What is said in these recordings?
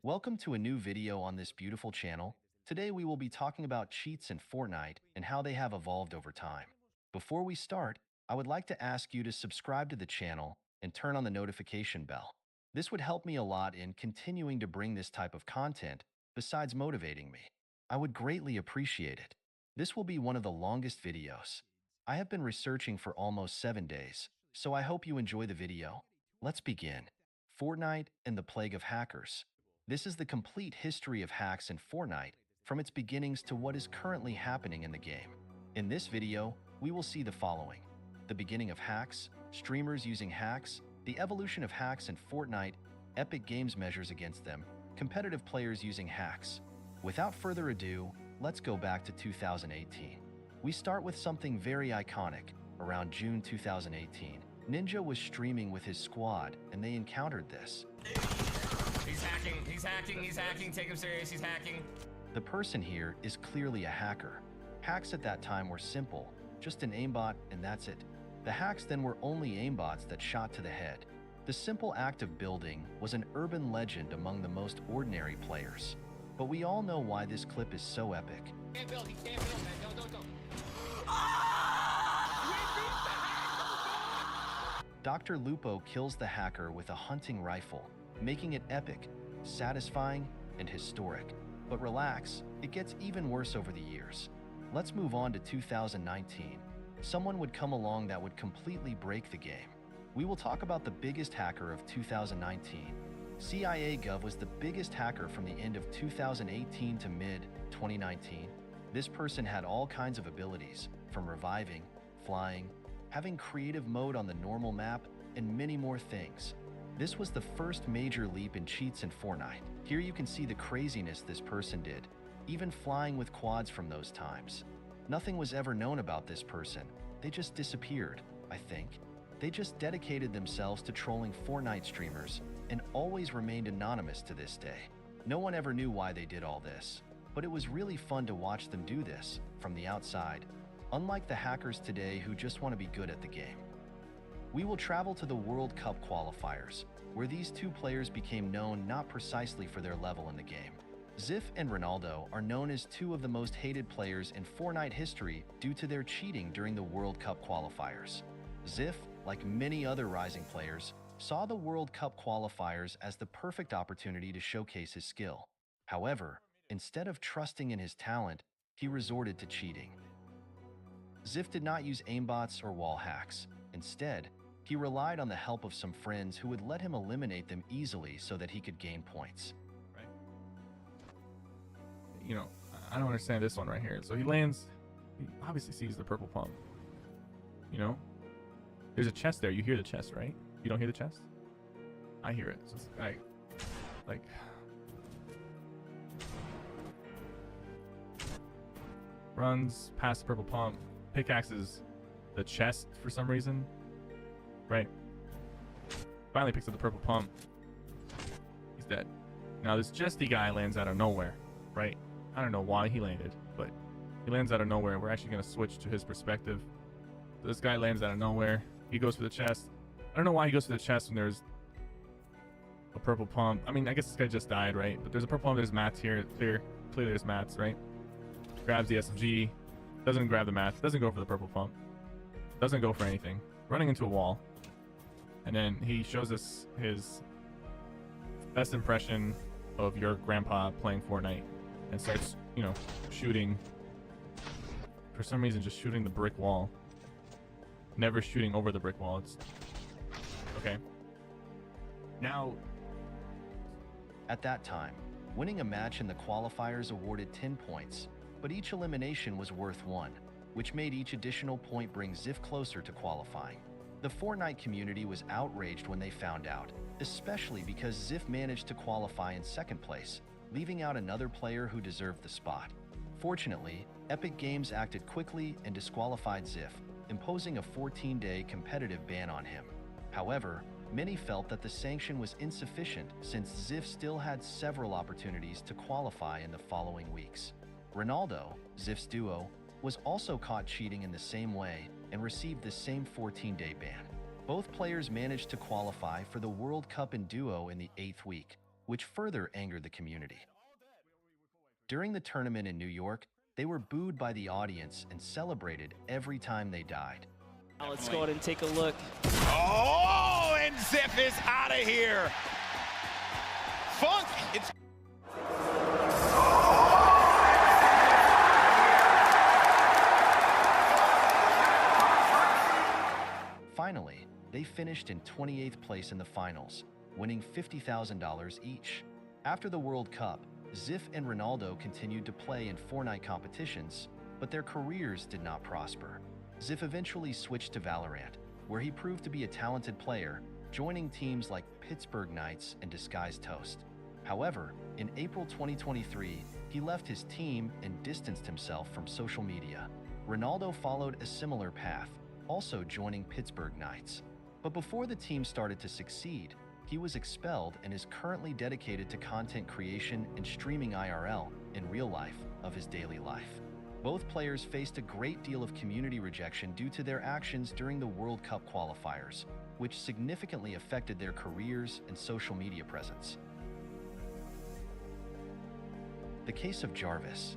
Welcome to a new video on this beautiful channel. Today we will be talking about cheats in Fortnite and how they have evolved over time. Before we start, I would like to ask you to subscribe to the channel and turn on the notification bell. This would help me a lot in continuing to bring this type of content, besides motivating me. I would greatly appreciate it. This will be one of the longest videos. I have been researching for almost 7 days, so I hope you enjoy the video. Let's begin. Fortnite and the Plague of Hackers. This is the complete history of hacks in Fortnite, from its beginnings to what is currently happening in the game. In this video, we will see the following: the beginning of hacks, streamers using hacks, the evolution of hacks in Fortnite, Epic Games measures against them, competitive players using hacks. Without further ado, let's go back to 2018. We start with something very iconic. Around June 2018, Ninja was streaming with his squad and they encountered this. He's hacking, take him serious, he's hacking. The person here is clearly a hacker. Hacks at that time were simple, just an aimbot and that's it. The hacks then were only aimbots that shot to the head. The simple act of building was an urban legend among the most ordinary players. But we all know why this clip is so epic. He can't build, man, don't. Dr. Lupo kills the hacker with a hunting rifle, making it epic, satisfying, and historic. But relax, it gets even worse over the years. Let's move on to 2019. Someone would come along that would completely break the game. We will talk about the biggest hacker of 2019. CIA Gov was the biggest hacker from the end of 2018 to mid-2019. This person had all kinds of abilities, from reviving, flying, having creative mode on the normal map, and many more things. This was the first major leap in cheats in Fortnite. Here you can see the craziness this person did, even flying with quads from those times. Nothing was ever known about this person. They just disappeared, I think. They just dedicated themselves to trolling Fortnite streamers and always remained anonymous to this day. No one ever knew why they did all this, but it was really fun to watch them do this from the outside, unlike the hackers today who just want to be good at the game. We will travel to the World Cup qualifiers, where these two players became known not precisely for their level in the game. Ziff and Ronaldo are known as two of the most hated players in Fortnite history due to their cheating during the World Cup qualifiers. Ziff, like many other rising players, saw the World Cup qualifiers as the perfect opportunity to showcase his skill. However, instead of trusting in his talent, he resorted to cheating. Ziff did not use aimbots or wall hacks. Instead, he relied on the help of some friends who would let him eliminate them easily so that he could gain points. Right. You know, I don't understand this one right here. So he lands, he obviously sees the purple pump. You know, there's a chest there. You hear the chest, right? You don't hear the chest? I hear it. So this guy, like, runs past the purple pump, pickaxes the chest for some reason, right? Finally picks up the purple pump. He's dead. Now this Jesty guy lands out of nowhere, right? I don't know why he landed, but he lands out of nowhere. We're actually going to switch to his perspective. So this guy lands out of nowhere. He goes for the chest. I don't know why he goes for the chest when there's a purple pump. I mean, I guess this guy just died, right? But there's a purple pump. There's mats here. Clearly there's mats, right? Grabs the SMG. Doesn't grab the mats. Doesn't go for the purple pump. Doesn't go for anything. Running into a wall. And then he shows us his best impression of your grandpa playing Fortnite and starts, you know, shooting. For some reason, just shooting the brick wall. Never shooting over the brick wall. It's okay. Now, At that time, winning a match in the qualifiers awarded 10 points, but each elimination was worth 1, which made each additional point bring Ziff closer to qualifying. The Fortnite community was outraged when they found out, especially because Ziff managed to qualify in second place, leaving out another player who deserved the spot. Fortunately, Epic Games acted quickly and disqualified Ziff, imposing a 14-day competitive ban on him. However, many felt that the sanction was insufficient since Ziff still had several opportunities to qualify in the following weeks. Ronaldo, Ziff's duo, was also caught cheating in the same way and received the same 14-day ban. Both players managed to qualify for the World Cup in duo in the 8th week. which further angered the community. During the tournament in New York, they were booed by the audience and celebrated every time they died. Now let's go ahead and take a look. Oh, and Zip is out of here. Funk, it's... Finally, they finished in 28th place in the finals, winning $50,000 each. After the World Cup, Ziff and Ronaldo continued to play in Fortnite competitions, but their careers did not prosper. Ziff eventually switched to Valorant, where he proved to be a talented player, joining teams like Pittsburgh Knights and Disguised Toast. However, in April 2023, he left his team and distanced himself from social media. Ronaldo followed a similar path, also joining Pittsburgh Knights. But before the team started to succeed, he was expelled and is currently dedicated to content creation and streaming IRL, in real life, of his daily life. Both players faced a great deal of community rejection due to their actions during the World Cup qualifiers, which significantly affected their careers and social media presence. The case of Jarvis.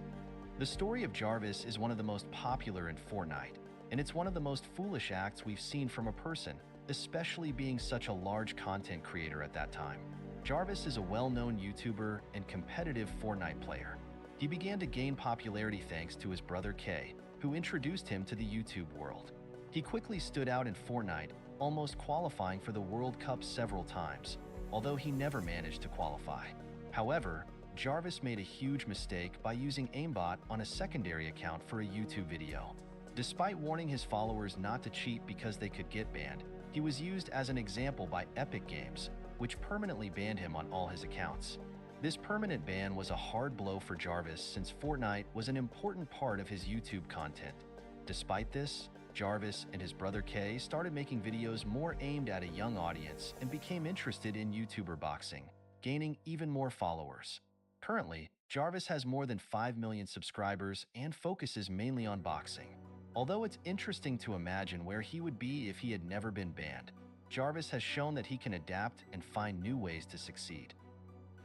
The story of Jarvis is one of the most popular in Fortnite, and it's one of the most foolish acts we've seen from a person, especially being such a large content creator at that time. Jarvis is a well-known YouTuber and competitive Fortnite player. He began to gain popularity thanks to his brother Kay, who introduced him to the YouTube world. He quickly stood out in Fortnite, almost qualifying for the World Cup several times, although he never managed to qualify. However, Jarvis made a huge mistake by using aimbot on a secondary account for a YouTube video. Despite warning his followers not to cheat because they could get banned, he was used as an example by Epic Games, which permanently banned him on all his accounts. This permanent ban was a hard blow for Jarvis since Fortnite was an important part of his YouTube content. Despite this, Jarvis and his brother Kay started making videos more aimed at a young audience and became interested in YouTuber boxing, gaining even more followers. Currently, Jarvis has more than 5 million subscribers and focuses mainly on boxing. Although it's interesting to imagine where he would be if he had never been banned, Jarvis has shown that he can adapt and find new ways to succeed.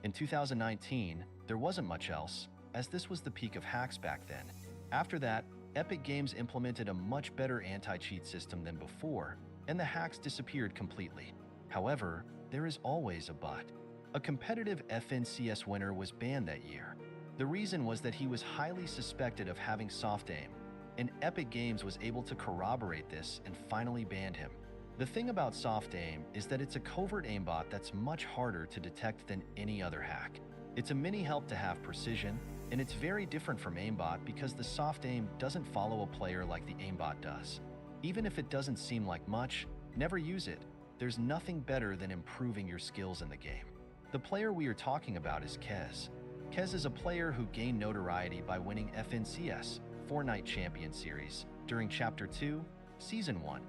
In 2019, there wasn't much else, as this was the peak of hacks back then. After that, Epic Games implemented a much better anti-cheat system than before, and the hacks disappeared completely. However, there is always a but. A competitive FNCS winner was banned that year. The reason was that he was highly suspected of having soft aim, and Epic Games was able to corroborate this and finally banned him. The thing about soft aim is that it's a covert aimbot that's much harder to detect than any other hack. It's a mini help to have precision, and it's very different from aimbot because the soft aim doesn't follow a player like the aimbot does. Even if it doesn't seem like much, never use it. There's nothing better than improving your skills in the game. The player we are talking about is Kez. Kez is a player who gained notoriety by winning FNCS, Fortnite Champion Series, during Chapter 2, Season 1,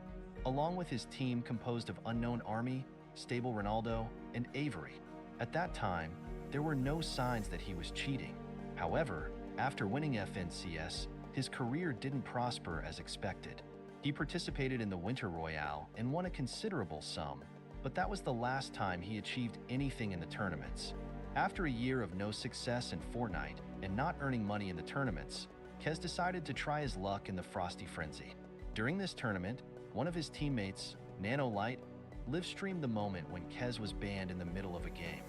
along with his team composed of Unknown Army, Stable Ronaldo, and Avery. At that time, there were no signs that he was cheating. However, after winning FNCS, his career didn't prosper as expected. He participated in the Winter Royale and won a considerable sum, but that was the last time he achieved anything in the tournaments. After a year of no success in Fortnite and not earning money in the tournaments, Kez decided to try his luck in the Frosty Frenzy. During this tournament, one of his teammates, Nano Light, live-streamed the moment when Kez was banned in the middle of a game.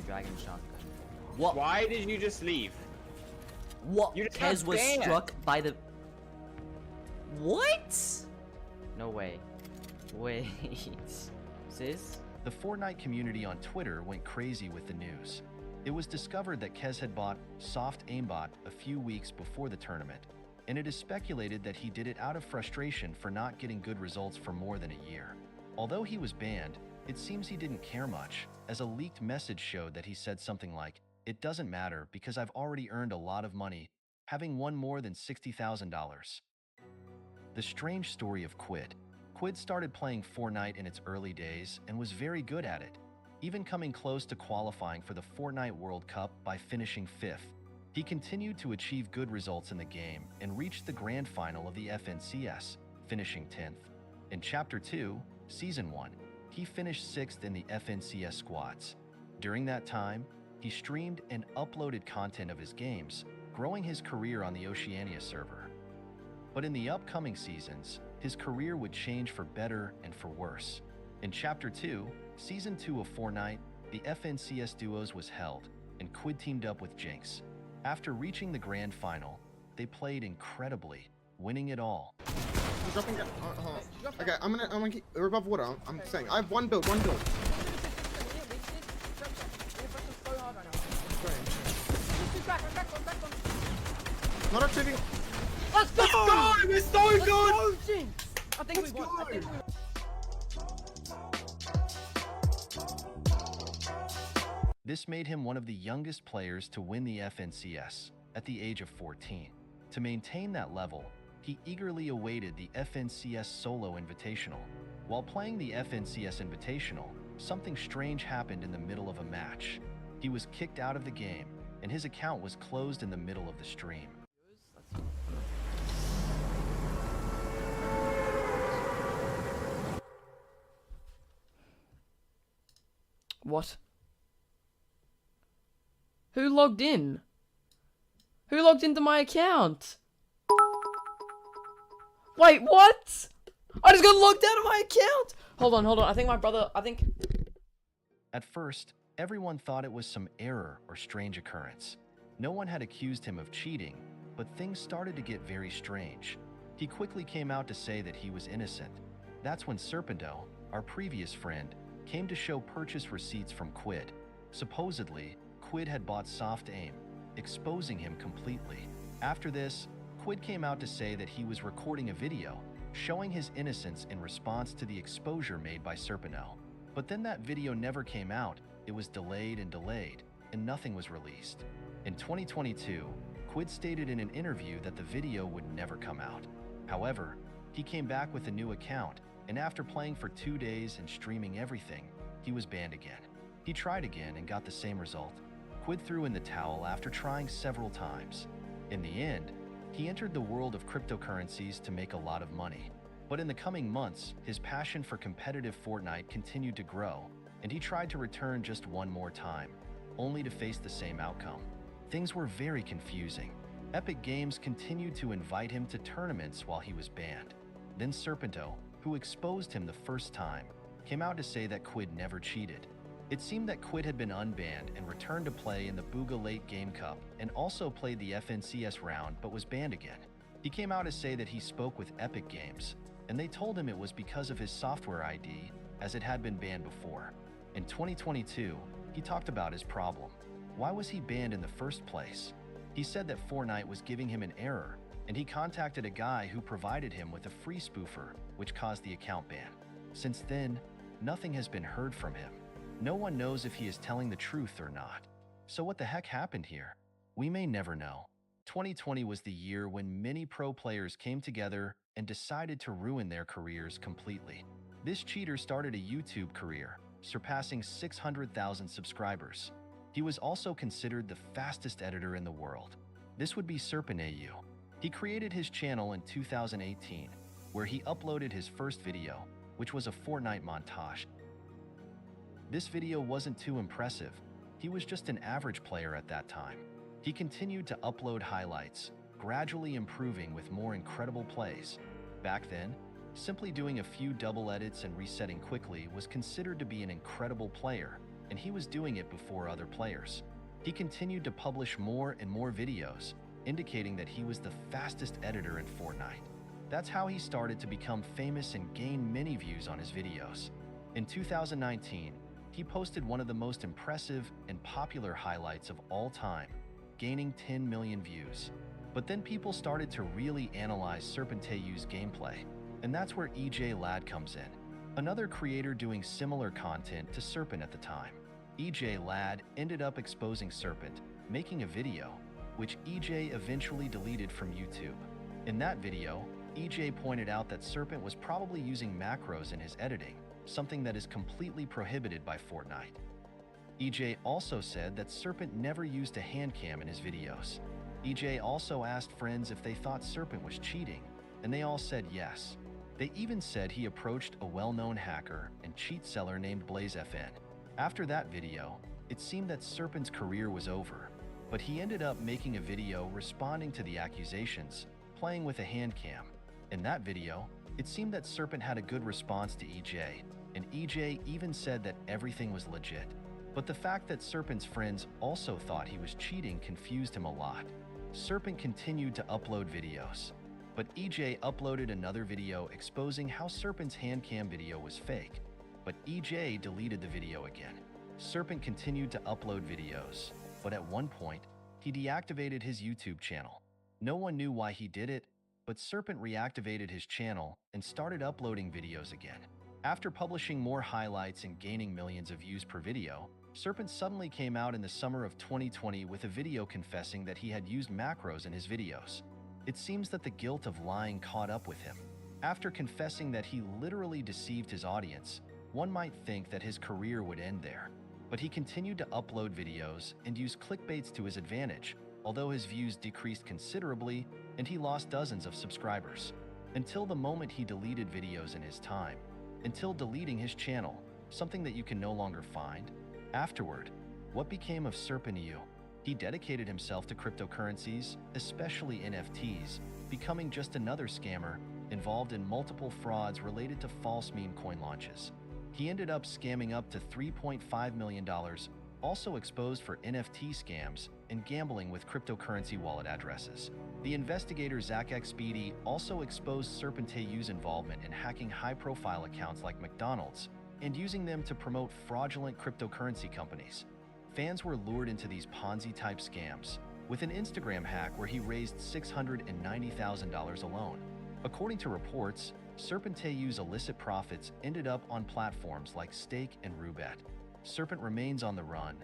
Dragon shotgun. What? Why did you just leave? What? You just Kez got was banned. struck by the... What? No way. Wait. Sis? The Fortnite community on Twitter went crazy with the news. It was discovered that Kez had bought soft aimbot a few weeks before the tournament, and it is speculated that he did it out of frustration for not getting good results for more than a year. Although he was banned, it seems he didn't care much, as a leaked message showed that he said something like, "It doesn't matter because I've already earned a lot of money, having won more than $60,000. The strange story of Quid. Quid started playing Fortnite in its early days and was very good at it, even coming close to qualifying for the Fortnite World Cup by finishing 5th. He continued to achieve good results in the game and reached the grand final of the FNCS, finishing 10th. In Chapter 2, Season 1, he finished 6th in the FNCS squads. During that time, he streamed and uploaded content of his games, growing his career on the Oceania server. But in the upcoming seasons, his career would change for better and for worse. In Chapter 2, Season 2 of Fortnite, the FNCS Duos was held, and Quid teamed up with Jinx. After reaching the grand final, they played incredibly, winning it all. He's dropping down. Hold on. Okay, I'm gonna keep. We're above water. I'm saying. I have one build. Sorry. Not achieving. Let's go! We're so good! I think we won. This made him one of the youngest players to win the FNCS at the age of 14. To maintain that level, he eagerly awaited the FNCS Solo Invitational. While playing the FNCS Invitational, something strange happened in the middle of a match. He was kicked out of the game, and his account was closed in the middle of the stream. What? Who logged in? Who logged into my account? Wait, what? I just got logged out of my account! Hold on. I think my brother, At first, everyone thought it was some error or strange occurrence. No one had accused him of cheating, but things started to get very strange. He quickly came out to say that he was innocent. That's when Serpento, our previous friend, came to show purchase receipts from Quid. Supposedly, Quid had bought Soft Aim, exposing him completely. After this, Quid came out to say that he was recording a video showing his innocence in response to the exposure made by Serpento. But then that video never came out, it was delayed, and nothing was released. In 2022, Quid stated in an interview that the video would never come out. However, he came back with a new account, and after playing for 2 days and streaming everything, he was banned again. He tried again and got the same result. Quid threw in the towel after trying several times. In the end, he entered the world of cryptocurrencies to make a lot of money. But in the coming months, his passion for competitive Fortnite continued to grow, and he tried to return just one more time, only to face the same outcome. Things were very confusing. Epic Games continued to invite him to tournaments while he was banned. Then Serpento, who exposed him the first time, came out to say that Quid never cheated. It seemed that Quid had been unbanned and returned to play in the Booga Late Game Cup and also played the FNCS round but was banned again. He came out to say that he spoke with Epic Games, and they told him it was because of his software ID, as it had been banned before. In 2022, he talked about his problem. Why was he banned in the first place? He said that Fortnite was giving him an error, and he contacted a guy who provided him with a free spoofer, which caused the account ban. Since then, nothing has been heard from him. No one knows if he is telling the truth or not. So what the heck happened here? We may never know. 2020 was the year when many pro players came together and decided to ruin their careers completely. This cheater started a YouTube career, surpassing 600,000 subscribers. He was also considered the fastest editor in the world. This would be Serpentayu. He created his channel in 2018, where he uploaded his first video, which was a Fortnite montage. This video wasn't too impressive. He was just an average player at that time. He continued to upload highlights, gradually improving with more incredible plays. Back then, simply doing a few double edits and resetting quickly was considered to be an incredible player, and he was doing it before other players. He continued to publish more and more videos, indicating that he was the fastest editor in Fortnite. That's how he started to become famous and gain many views on his videos. In 2019, he posted one of the most impressive and popular highlights of all time, gaining 10 million views. But then people started to really analyze Serpentayu's gameplay, and that's where EJ Lad comes in, another creator doing similar content to Serpent at the time. EJ Lad ended up exposing Serpent, making a video, which EJ eventually deleted from YouTube. In that video, EJ pointed out that Serpent was probably using macros in his editing, something that is completely prohibited by Fortnite. EJ also said that Serpent never used a hand cam in his videos. EJ also asked friends if they thought Serpent was cheating, and they all said yes. They even said he approached a well-known hacker and cheat seller named BlazeFN. After that video, it seemed that Serpent's career was over, but he ended up making a video responding to the accusations, playing with a hand cam. In that video, it seemed that Serpent had a good response to EJ, and EJ even said that everything was legit. But the fact that Serpent's friends also thought he was cheating confused him a lot. Serpent continued to upload videos, but EJ uploaded another video exposing how Serpent's hand cam video was fake, but EJ deleted the video again. Serpent continued to upload videos, but at one point, he deactivated his YouTube channel. No one knew why he did it, but Serpent reactivated his channel and started uploading videos again. After publishing more highlights and gaining millions of views per video, Serpent suddenly came out in the summer of 2020 with a video confessing that he had used macros in his videos. It seems that the guilt of lying caught up with him. After confessing that he literally deceived his audience, one might think that his career would end there. But he continued to upload videos and use clickbaits to his advantage, although his views decreased considerably and he lost dozens of subscribers. Until the moment he deleted videos in his time. Until deleting his channel, something that you can no longer find. Afterward, what became of Serpent EU? He dedicated himself to cryptocurrencies, especially NFTs, becoming just another scammer involved in multiple frauds related to false meme coin launches. He ended up scamming up to $3.5 million, also exposed for NFT scams and gambling with cryptocurrency wallet addresses. The investigator Zach X. Speedy also exposed Serpent EU's involvement in hacking high-profile accounts like McDonald's and using them to promote fraudulent cryptocurrency companies. Fans were lured into these Ponzi-type scams, with an Instagram hack where he raised $690,000 alone. According to reports, Serpent EU's illicit profits ended up on platforms like Stake and Roulette. Serpent remains on the run,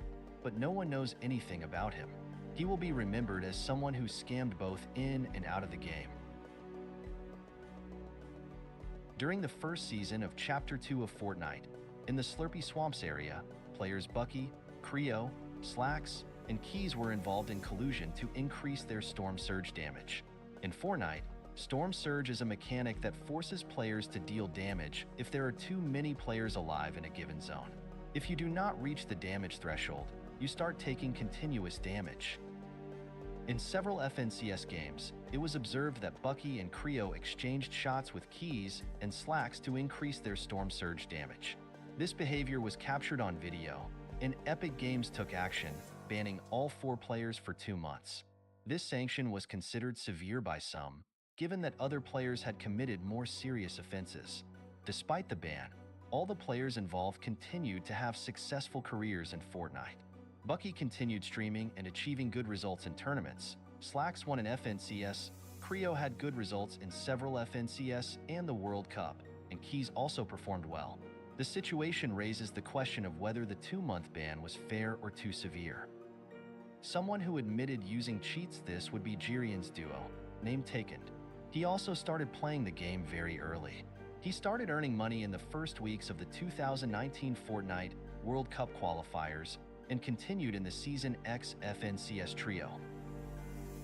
but no one knows anything about him. He will be remembered as someone who scammed both in and out of the game. During the first season of Chapter 2 of Fortnite, in the Slurpy Swamps area, players Bucky, Creo, Slacks, and Keys were involved in collusion to increase their Storm Surge damage. In Fortnite, Storm Surge is a mechanic that forces players to deal damage if there are too many players alive in a given zone. If you do not reach the damage threshold, you start taking continuous damage. In several FNCS games, it was observed that Bucky and Creo exchanged shots with Keys and Slacks to increase their Storm Surge damage. This behavior was captured on video, and Epic Games took action, banning all 4 players for 2 months. This sanction was considered severe by some, given that other players had committed more serious offenses. Despite the ban, all the players involved continued to have successful careers in Fortnite. Bucky continued streaming and achieving good results in tournaments. Slacks won an FNCS, Creo had good results in several FNCS and the World Cup, and Keys also performed well. The situation raises the question of whether the 2-month ban was fair or too severe. Someone who admitted using cheats this would be Jirian's duo, named Taken. He also started playing the game very early. He started earning money in the first weeks of the 2019 Fortnite World Cup qualifiers and continued in the Season X FNCS trio.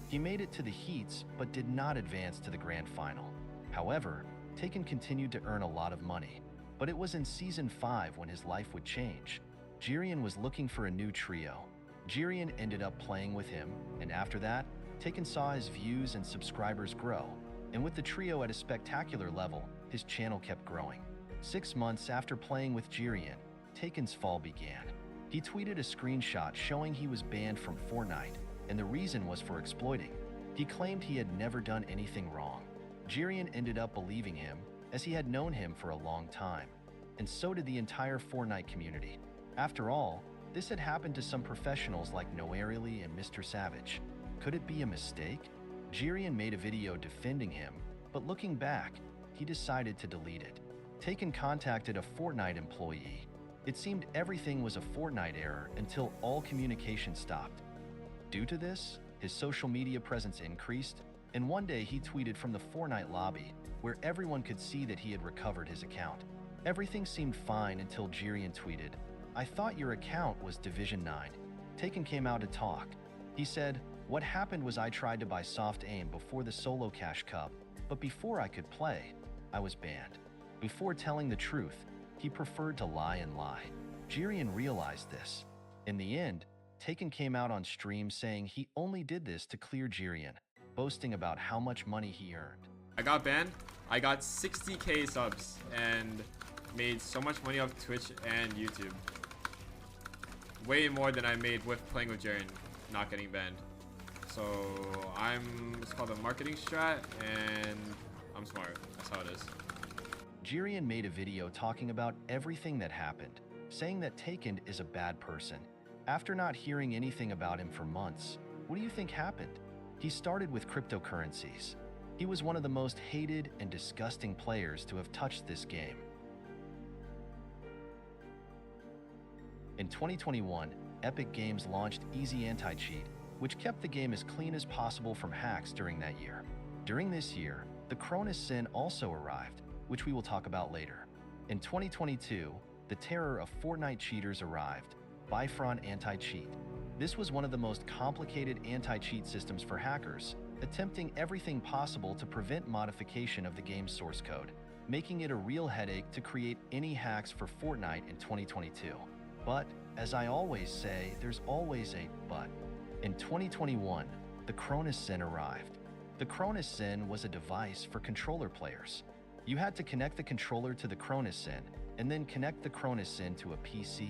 He made it to the heats but did not advance to the grand final. However, Taken continued to earn a lot of money, but it was in Season 5 when his life would change. Jirian was looking for a new trio. Jirian ended up playing with him, and after that, Taken saw his views and subscribers grow, and with the trio at a spectacular level, his channel kept growing. 6 months after playing with Jirian, Taken's fall began. He tweeted a screenshot showing he was banned from Fortnite, and the reason was for exploiting. He claimed he had never done anything wrong. Jirian ended up believing him, as he had known him for a long time, and so did the entire Fortnite community. After all, this had happened to some professionals like Noarily and Mr. Savage. Could it be a mistake? Jirian made a video defending him, but looking back, he decided to delete it. Taken contacted a Fortnite employee. It seemed everything was a Fortnite error until all communication stopped. Due to this, his social media presence increased, and one day he tweeted from the Fortnite lobby, where everyone could see that he had recovered his account. Everything seemed fine until Jirian tweeted, "I thought your account was Division 9. Taken came out to talk. He said, "What happened was I tried to buy soft aim before the Solo Cash Cup, but before I could play, I was banned." Before telling the truth, he preferred to lie and lie. Jirian realized this. In the end, Taken came out on stream saying he only did this to clear Jirian, boasting about how much money he earned. I got banned. I got 60k subs and made so much money off Twitch and YouTube. Way more than I made with playing with Jaren, not getting banned. So it's called a marketing strat, and I'm smart. That's how it is. Jirian made a video talking about everything that happened, saying that Taken is a bad person. After not hearing anything about him for months, what do you think happened? He started with cryptocurrencies. He was one of the most hated and disgusting players to have touched this game. In 2021, Epic Games launched Easy Anti-Cheat, which kept the game as clean as possible from hacks during that year. During this year, the Cronus Sin also arrived, which we will talk about later. In 2022, the terror of Fortnite cheaters arrived, Bifron Anti-Cheat. This was one of the most complicated anti-cheat systems for hackers, attempting everything possible to prevent modification of the game's source code, making it a real headache to create any hacks for Fortnite in 2022. But, as I always say, there's always a but. In 2021, the Cronus Sin arrived. The Cronus Sin was a device for controller players. You had to connect the controller to the Cronus Sin, and then connect the Cronus Sin to a PC,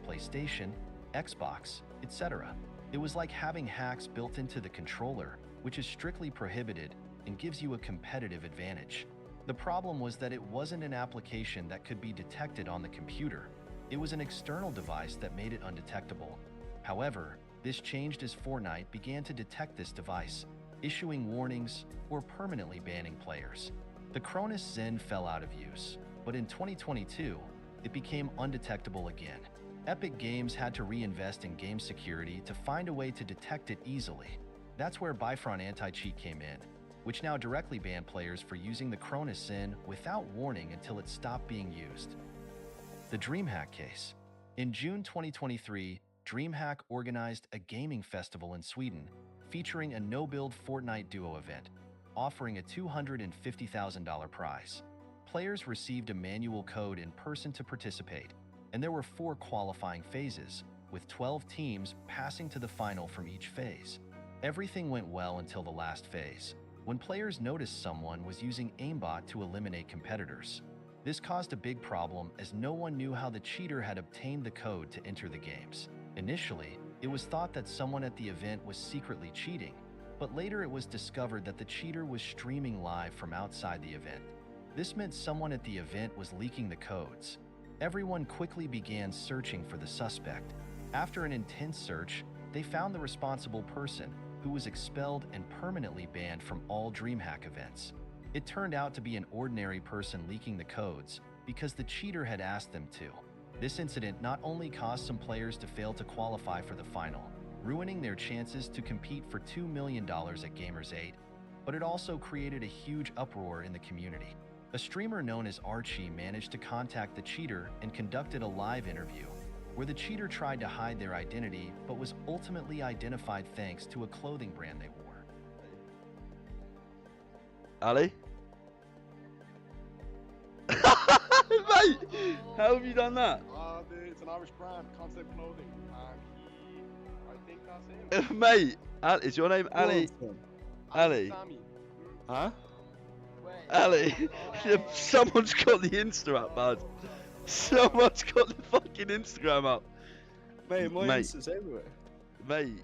PlayStation, Xbox, etc. It was like having hacks built into the controller, which is strictly prohibited and gives you a competitive advantage. The problem was that it wasn't an application that could be detected on the computer. It was an external device that made it undetectable. However, this changed as Fortnite began to detect this device, issuing warnings or permanently banning players. The Cronus Sin fell out of use, but in 2022, it became undetectable again. Epic Games had to reinvest in game security to find a way to detect it easily. That's where Bifron Anti-Cheat came in, which now directly banned players for using the Cronus Sin without warning until it stopped being used. The DreamHack case. In June 2023, DreamHack organized a gaming festival in Sweden featuring a no-build Fortnite duo event, offering a $250,000 prize. Players received a manual code in person to participate, and there were 4 qualifying phases, with 12 teams passing to the final from each phase. Everything went well until the last phase, when players noticed someone was using aimbot to eliminate competitors. This caused a big problem as no one knew how the cheater had obtained the code to enter the games. Initially, it was thought that someone at the event was secretly cheating, but later it was discovered that the cheater was streaming live from outside the event. This meant someone at the event was leaking the codes. Everyone quickly began searching for the suspect. After an intense search, they found the responsible person, who was expelled and permanently banned from all DreamHack events. It turned out to be an ordinary person leaking the codes because the cheater had asked them to. This incident not only caused some players to fail to qualify for the final, ruining their chances to compete for $2 million at Gamers 8, but it also created a huge uproar in the community. A streamer known as Archie managed to contact the cheater and conducted a live interview, where the cheater tried to hide their identity but was ultimately identified thanks to a clothing brand they wore. Ali? Mate, how have you done that? It's an Irish brand, Concept Clothing, and I think that's him. Mate, is your name Ali? Ali? Sammy. Huh? Ali, someone's got the Insta up, bud. Someone's got the fucking Instagram up. Mate, my Insta's everywhere. Mate.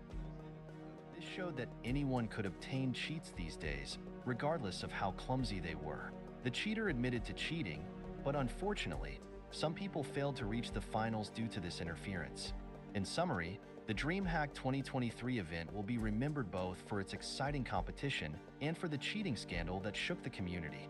This showed that anyone could obtain cheats these days, regardless of how clumsy they were. The cheater admitted to cheating, but unfortunately, some people failed to reach the finals due to this interference. In summary, the DreamHack 2023 event will be remembered both for its exciting competition and for the cheating scandal that shook the community.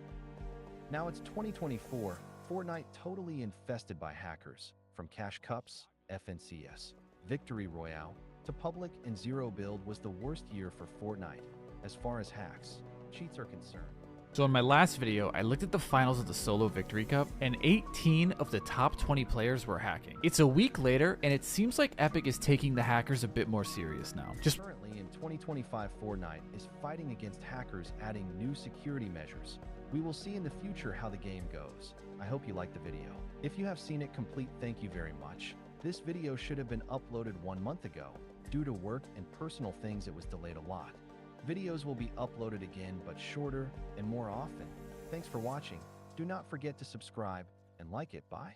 Now it's 2024, Fortnite totally infested by hackers, from Cash Cups, FNCS, Victory Royale, to Public and Zero Build was the worst year for Fortnite, as far as hacks, cheats are concerned. So in my last video, I looked at the finals of the Solo Victory Cup, and 18 of the top 20 players were hacking. It's a week later, and it seems like Epic is taking the hackers a bit more serious now. Currently in 2025, Fortnite is fighting against hackers, adding new security measures. We will see in the future how the game goes. I hope you liked the video. If you have seen it complete, thank you very much. This video should have been uploaded 1 month ago. Due to work and personal things, it was delayed a lot. Videos will be uploaded again, but shorter and more often. Thanks for watching. Do not forget to subscribe and like it. Bye.